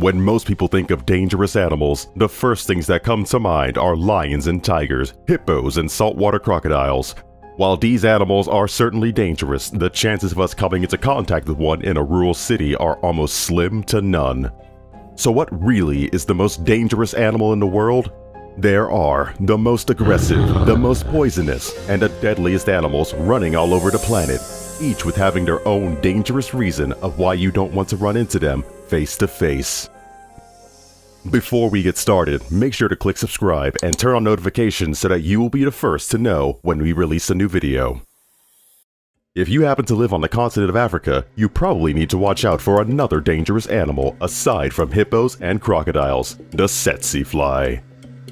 When most people think of dangerous animals, the first things that come to mind are lions and tigers, hippos and saltwater crocodiles. While these animals are certainly dangerous, the chances of us coming into contact with one in a rural city are almost slim to none. So what really is the most dangerous animal in the world? There are the most aggressive, the most poisonous, and the deadliest animals running all over the planet, each with having their own dangerous reason of why you don't want to run into them face to face. Before we get started, make sure to click subscribe and turn on notifications so that you will be the first to know when we release a new video. If you happen to live on the continent of Africa, you probably need to watch out for another dangerous animal aside from hippos and crocodiles, the tsetse fly.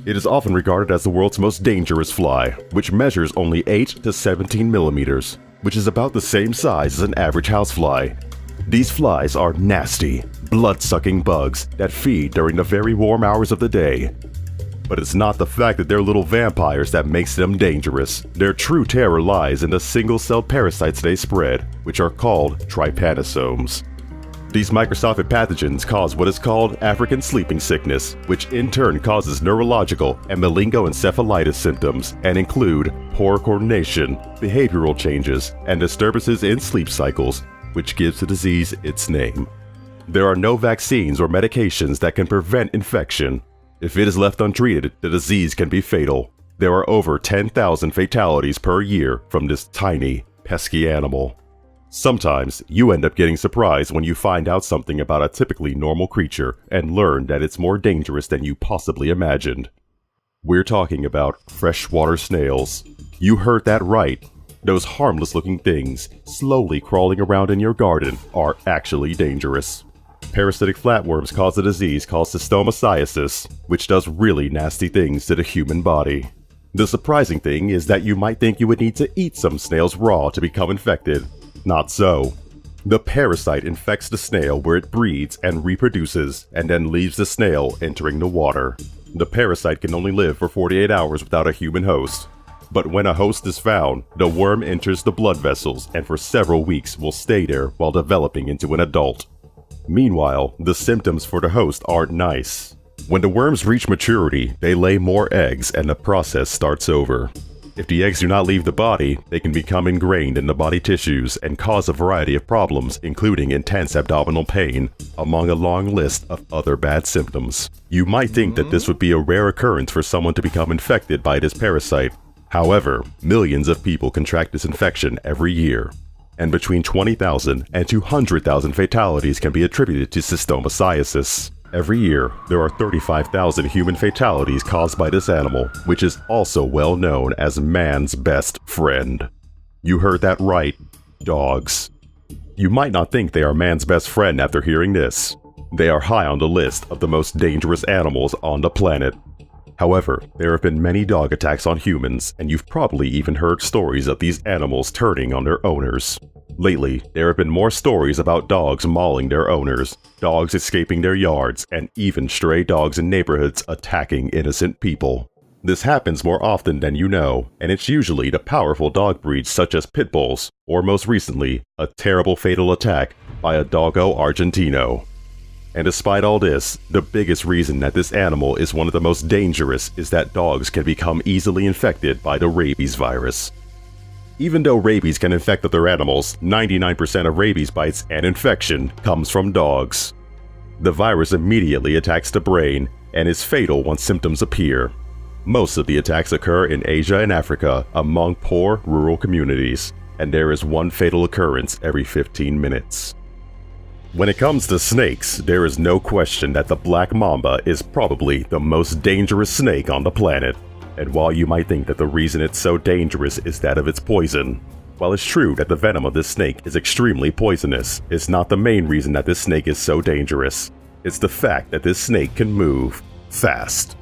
It is often regarded as the world's most dangerous fly, which measures only 8 to 17 millimeters, which is about the same size as an average housefly. These flies are nasty, blood-sucking bugs that feed during the very warm hours of the day. But it's not the fact that they're little vampires that makes them dangerous. Their true terror lies in the single-celled parasites they spread, which are called trypanosomes. These microscopic pathogens cause what is called African sleeping sickness, which in turn causes neurological and meningoencephalitis symptoms and include poor coordination, behavioral changes, and disturbances in sleep cycles, which gives the disease its name. There are no vaccines or medications that can prevent infection. If it is left untreated, the disease can be fatal. There are over 10,000 fatalities per year from this tiny, pesky animal. Sometimes, you end up getting surprised when you find out something about a typically normal creature and learn that it's more dangerous than you possibly imagined. We're talking about freshwater snails. You heard that right. Those harmless-looking things, slowly crawling around in your garden, are actually dangerous. Parasitic flatworms cause a disease called stomatiasis, which does really nasty things to the human body. The surprising thing is that you might think you would need to eat some snails raw to become infected. Not so. The parasite infects the snail where it breeds and reproduces, and then leaves the snail entering the water. The parasite can only live for 48 hours without a human host. But when a host is found, the worm enters the blood vessels and for several weeks will stay there while developing into an adult. Meanwhile, the symptoms for the host aren't nice. When the worms reach maturity, they lay more eggs and the process starts over. If the eggs do not leave the body, they can become ingrained in the body tissues and cause a variety of problems, including intense abdominal pain, among a long list of other bad symptoms. You might think that this would be a rare occurrence for someone to become infected by this parasite. However, millions of people contract this infection every year, and between 20,000 and 200,000 fatalities can be attributed to stomatiasis. Every year, there are 35,000 human fatalities caused by this animal, which is also well known as man's best friend. You heard that right, dogs. You might not think they are man's best friend after hearing this. They are high on the list of the most dangerous animals on the planet. However, there have been many dog attacks on humans, and you've probably even heard stories of these animals turning on their owners. Lately, there have been more stories about dogs mauling their owners, dogs escaping their yards, and even stray dogs in neighborhoods attacking innocent people. This happens more often than you know, and it's usually the powerful dog breeds such as pit bulls, or most recently, a terrible fatal attack by a doggo argentino. And despite all this, the biggest reason that this animal is one of the most dangerous is that dogs can become easily infected by the rabies virus. Even though rabies can infect other animals, 99% of rabies bites and infection comes from dogs. The virus immediately attacks the brain and is fatal once symptoms appear. Most of the attacks occur in Asia and Africa among poor rural communities, and there is one fatal occurrence every 15 minutes. When it comes to snakes, there is no question that the black mamba is probably the most dangerous snake on the planet. And while you might think that the reason it's so dangerous is that of its poison, while it's true that the venom of this snake is extremely poisonous, it's not the main reason that this snake is so dangerous. It's the fact that this snake can move fast.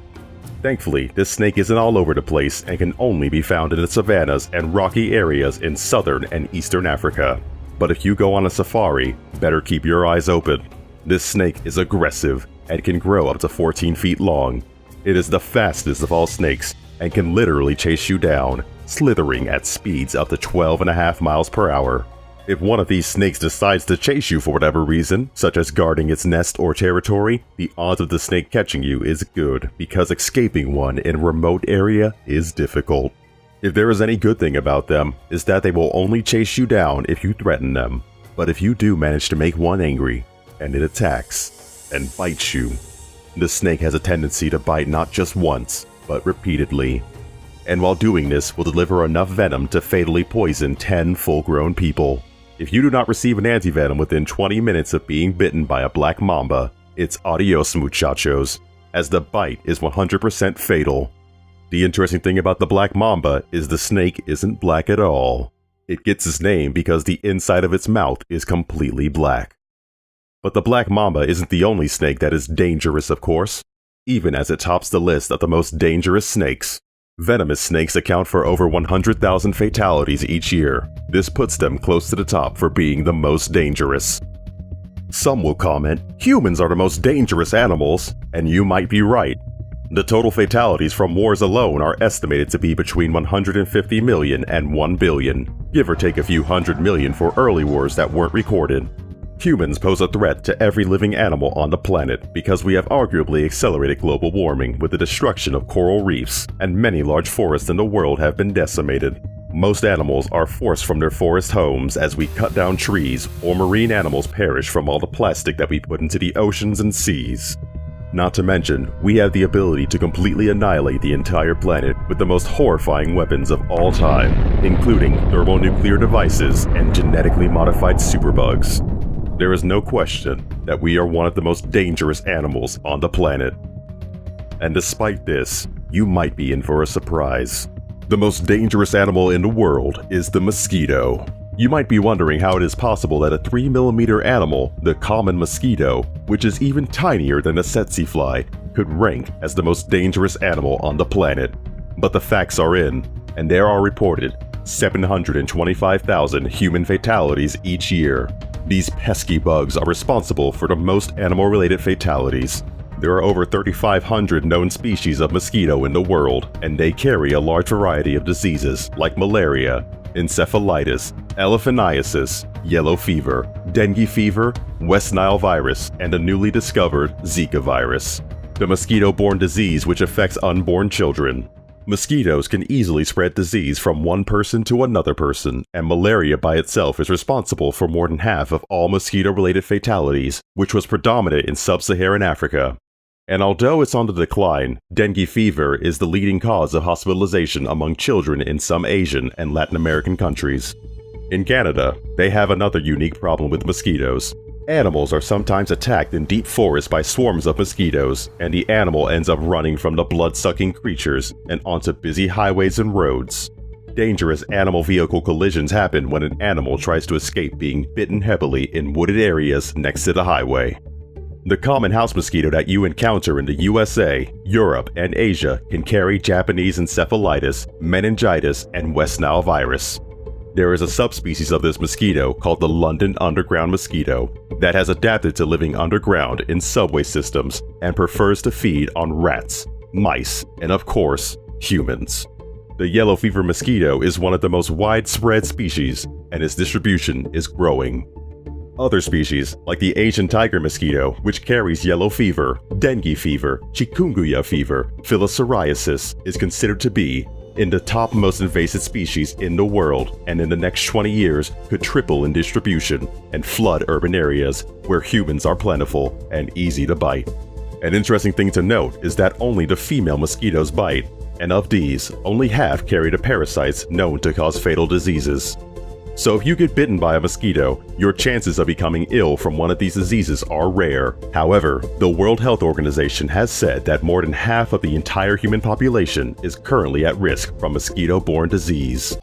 Thankfully, this snake isn't all over the place and can only be found in the savannas and rocky areas in southern and eastern Africa. But if you go on a safari, better keep your eyes open. This snake is aggressive and can grow up to 14 feet long. It is the fastest of all snakes and can literally chase you down, slithering at speeds up to 12.5 miles per hour. If one of these snakes decides to chase you for whatever reason, such as guarding its nest or territory, the odds of the snake catching you is good, because escaping one in a remote area is difficult. If there is any good thing about them, is that they will only chase you down if you threaten them. But if you do manage to make one angry, and it attacks, and bites you, the snake has a tendency to bite not just once, but repeatedly. And while doing this will deliver enough venom to fatally poison 10 full-grown people. If you do not receive an antivenom within 20 minutes of being bitten by a black mamba, it's adios muchachos, as the bite is 100% fatal. The interesting thing about the black mamba is the snake isn't black at all. It gets its name because the inside of its mouth is completely black. But the black mamba isn't the only snake that is dangerous, of course, even as it tops the list of the most dangerous snakes. Venomous snakes account for over 100,000 fatalities each year. This puts them close to the top for being the most dangerous. Some will comment, humans are the most dangerous animals, and you might be right. The total fatalities from wars alone are estimated to be between 150 million and 1 billion, give or take a few hundred million for early wars that weren't recorded. Humans pose a threat to every living animal on the planet because we have arguably accelerated global warming with the destruction of coral reefs, and many large forests in the world have been decimated. Most animals are forced from their forest homes as we cut down trees, or marine animals perish from all the plastic that we put into the oceans and seas. Not to mention, we have the ability to completely annihilate the entire planet with the most horrifying weapons of all time, including thermonuclear devices and genetically modified superbugs. There is no question that we are one of the most dangerous animals on the planet. And despite this, you might be in for a surprise. The most dangerous animal in the world is the mosquito. You might be wondering how it is possible that a 3mm animal, the common mosquito, which is even tinier than a tsetse fly, could rank as the most dangerous animal on the planet. But the facts are in, and there are reported 725,000 human fatalities each year. These pesky bugs are responsible for the most animal-related fatalities. There are over 3,500 known species of mosquito in the world, and they carry a large variety of diseases like malaria, encephalitis, elephantiasis, yellow fever, dengue fever, West Nile virus, and the newly discovered Zika virus, the mosquito-borne disease which affects unborn children. Mosquitoes can easily spread disease from one person to another person, and malaria by itself is responsible for more than half of all mosquito-related fatalities, which was predominant in sub-Saharan Africa. And although it's on the decline, dengue fever is the leading cause of hospitalization among children in some Asian and Latin American countries. In Canada, they have another unique problem with mosquitoes. Animals are sometimes attacked in deep forests by swarms of mosquitoes, and the animal ends up running from the blood-sucking creatures and onto busy highways and roads. Dangerous animal vehicle collisions happen when an animal tries to escape being bitten heavily in wooded areas next to the highway. The common house mosquito that you encounter in the USA, Europe, and Asia can carry Japanese encephalitis, meningitis, and West Nile virus. There is a subspecies of this mosquito called the London underground mosquito that has adapted to living underground in subway systems and prefers to feed on rats, mice, and of course, humans. The yellow fever mosquito is one of the most widespread species, and its distribution is growing. Other species, like the Asian tiger mosquito, which carries yellow fever, dengue fever, chikungunya fever, filariasis, is considered to be in the top most invasive species in the world, and in the next 20 years could triple in distribution and flood urban areas where humans are plentiful and easy to bite. An interesting thing to note is that only the female mosquitoes bite, and of these, only half carry the parasites known to cause fatal diseases. So if you get bitten by a mosquito, your chances of becoming ill from one of these diseases are rare. However, the World Health Organization has said that more than half of the entire human population is currently at risk from mosquito-borne disease.